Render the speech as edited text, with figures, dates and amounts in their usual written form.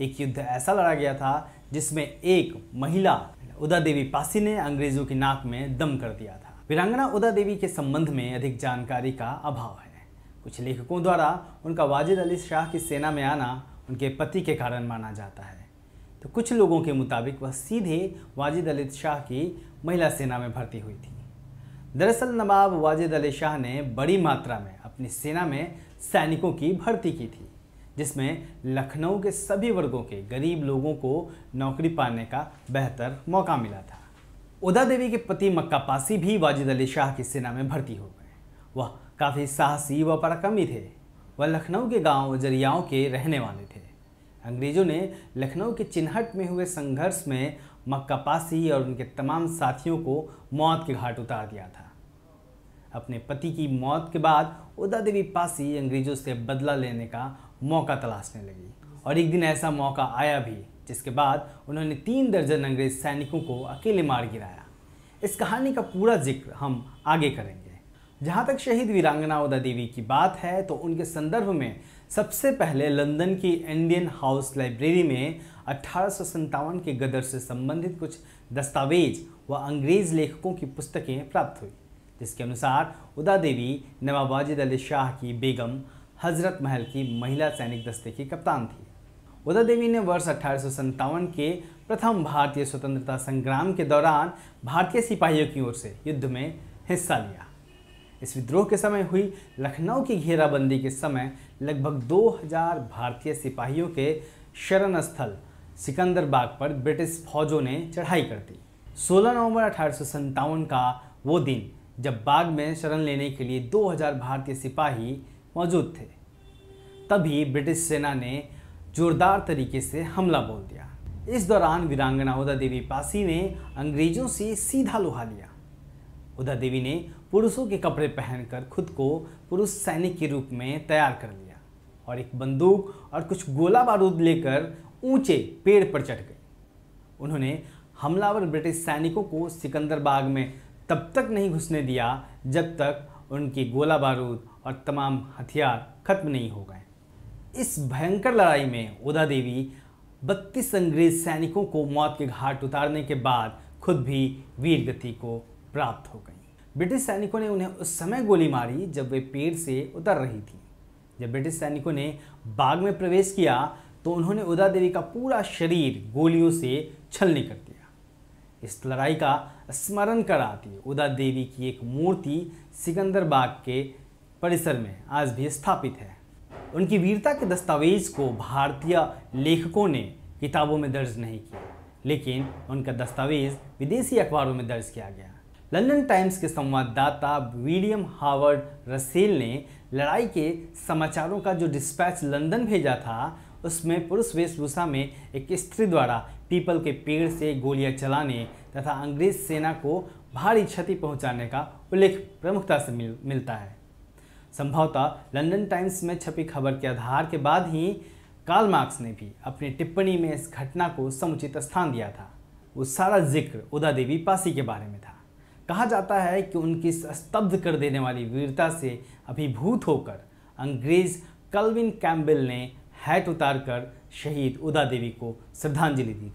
एक युद्ध ऐसा लड़ा गया था जिसमें एक महिला उदा देवी पासी ने अंग्रेजों की नाक में दम कर दिया था। वीरांगना उदा देवी के संबंध में अधिक जानकारी का अभाव है। कुछ लेखकों द्वारा उनका वाजिद अली शाह की सेना में आना उनके पति के कारण माना जाता है, तो कुछ लोगों के मुताबिक वह सीधे वाजिद अली शाह की महिला सेना में भर्ती हुई थी। दरअसल नवाब वाजिद अली शाह ने बड़ी मात्रा में अपनी सेना में सैनिकों की भर्ती की थी, जिसमें लखनऊ के सभी वर्गों के गरीब लोगों को नौकरी पाने का बेहतर मौका मिला था। उदा देवी के पति मक्का पासी भी वाजिद अली शाह की सेना में भर्ती हो गए। वह काफ़ी साहसी व पराक्रमी थे। वह लखनऊ के गांव जरियाओं के रहने वाले थे। अंग्रेजों ने लखनऊ के चिन्हट में हुए संघर्ष में मक्का पासी और उनके तमाम साथियों को मौत के घाट उतार दिया था। अपने पति की मौत के बाद उदा देवी पासी अंग्रेजों से बदला लेने का मौका तलाशने लगी और एक दिन ऐसा मौका आया भी, जिसके बाद उन्होंने 3 दर्जन अंग्रेज सैनिकों को अकेले मार गिराया। इस कहानी का पूरा जिक्र हम आगे करेंगे। जहाँ तक शहीद वीरांगना उदा देवी की बात है तो उनके संदर्भ में सबसे पहले लंदन की इंडियन हाउस लाइब्रेरी में 1857 के गदर से संबंधित कुछ दस्तावेज व अंग्रेज लेखकों की पुस्तकें प्राप्त हुई, जिसके अनुसार उदा देवी नवाब वाजिद अली शाह की बेगम हजरत महल की महिला सैनिक दस्ते की कप्तान थी। उदा देवी ने वर्ष 1857 के प्रथम भारतीय स्वतंत्रता संग्राम के दौरान भारतीय सिपाहियों की ओर से युद्ध में हिस्सा लिया। इस विद्रोह के समय हुई लखनऊ की घेराबंदी के समय लगभग 2000 भारतीय सिपाहियों के शरण स्थल सिकंदर बाग पर ब्रिटिश फौजों ने चढ़ाई कर दी। 16 नवंबर 1857 का वो दिन जब बाग में शरण लेने के लिए 2000 भारतीय सिपाही मौजूद थे, तभी ब्रिटिश सेना ने जोरदार तरीके से हमला बोल दिया। इस दौरान वीरांगना उदा देवी पासी ने अंग्रेजों से सीधा लोहा लिया। उदा देवी ने पुरुषों के कपड़े पहनकर खुद को पुरुष सैनिक के रूप में तैयार कर लिया और एक बंदूक और कुछ गोला बारूद लेकर ऊंचे पेड़ पर चढ़ गई। उन्होंने हमलावर ब्रिटिश सैनिकों को सिकंदर बाग में तब तक नहीं घुसने दिया जब तक उनकी गोला बारूद और तमाम हथियार खत्म नहीं हो गए। इस भयंकर लड़ाई में उदा देवी 32 अंग्रेज सैनिकों को मौत के घाट उतारने के बाद खुद भी वीर गति को प्राप्त हो गई। ब्रिटिश सैनिकों ने उन्हें उस समय गोली मारी जब वे पेड़ से उतर रही थी। जब ब्रिटिश सैनिकों ने बाग में प्रवेश किया तो उन्होंने उदा देवी का पूरा शरीर गोलियों से छलनी कर दिया। इस लड़ाई का स्मरण कराती उदा देवी की एक मूर्ति सिकंदर बाग के परिसर में आज भी स्थापित है। उनकी वीरता के दस्तावेज को भारतीय लेखकों ने किताबों में दर्ज नहीं किया, लेकिन उनका दस्तावेज विदेशी अखबारों में दर्ज किया गया। लंदन टाइम्स के संवाददाता विलियम हावर्ड रसेल ने लड़ाई के समाचारों का जो डिस्पैच लंदन भेजा था, उसमें पुरुष वेशभूषा में एक स्त्री द्वारा पीपल के पेड़ से गोलियां चलाने तथा अंग्रेज सेना को भारी क्षति पहुंचाने का उल्लेख प्रमुखता से मिलता है। संभवतः लंदन टाइम्स में छपी खबर के आधार के बाद ही कार्ल मार्क्स ने भी अपनी टिप्पणी में इस घटना को समुचित स्थान दिया था। वो सारा जिक्र उदा देवी पासी के बारे में था। कहा जाता है कि उनकी स्तब्ध कर देने वाली वीरता से अभिभूत होकर अंग्रेज कल्विन कैम्पबेल ने हैट उतारकर शहीद उदा देवी को श्रद्धांजलि दी थी।